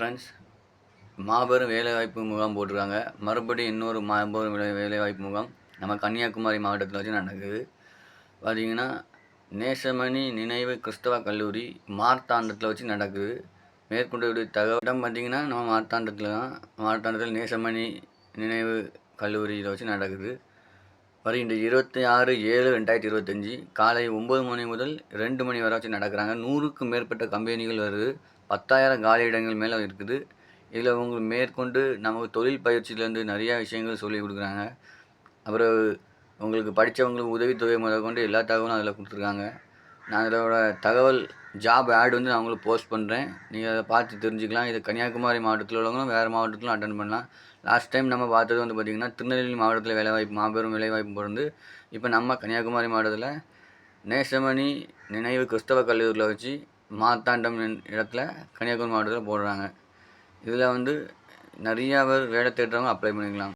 Friends, மாபெரும் வேலைவாய்ப்பு முகாம் போட்டிருக்காங்க. மறுபடியும் இன்னொரு மாபெரும் வேலைவாய்ப்பு முகாம் நம்ம கன்னியாகுமரி மாவட்டத்தில் வச்சு நடக்குது. பார்த்தீங்கன்னா, நேசமணி நினைவு கிறிஸ்தவ கல்லூரி மார்த்தாண்டத்தில் வச்சு நடக்குது. மேற்கொண்டு தகவலிடம் பார்த்தீங்கன்னா, நம்ம மார்த்தாண்டத்தில் தான். மார்த்தாண்டத்தில் நேசமணி நினைவு கல்லூரியில் வச்சு நடக்குது. வருகின்ற 26/7/2025 காலை 9 மணி முதல் 2 மணி வரை வச்சு நடக்கிறாங்க. 100க்கும் மேற்பட்ட கம்பெனிகள் வருது. 10,000 காலி இடங்கள் மேலே இருக்குது. இதில் உங்களுக்கு மேற்கொண்டு நமக்கு தொழில் பயிற்சியிலேருந்து நிறையா விஷயங்கள் சொல்லிக் கொடுக்குறாங்க. அப்புறம் உங்களுக்கு படித்தவங்களுக்கு உதவித்தொகை முதற்கொண்டு எல்லா தகவலும் அதில் கொடுத்துருக்காங்க. நான் இதோட தகவல் ஜாப் ஆட் வந்து நான் உங்களுக்கு போஸ்ட் பண்ணுறேன். நீங்கள் அதை பார்த்து தெரிஞ்சுக்கலாம். இது கன்னியாகுமரி மாவட்டத்தில் உள்ளவங்களும் வேறு மாவட்டத்திலும் அட்டன் பண்ணலாம். லாஸ்ட் டைம் நம்ம பார்த்தது வந்து பார்த்திங்கன்னா, திருநெல்வேலி மாவட்டத்தில் வேலைவாய்ப்பு மாபெரும் வேலைவாய்ப்பு பிறந்து இப்போ நம்ம கன்னியாகுமரி மாவட்டத்தில் நேசமணி நினைவு கிறிஸ்தவ கல்லூரியில் வச்சு மார்த்தாண்டம் இடத்துல கன்னியாகுமரி மாவட்டத்தில் போடுறாங்க. இதில் வந்து நிறையா பேர் வேலை தேடுறவங்க அப்ளை பண்ணிக்கலாம்.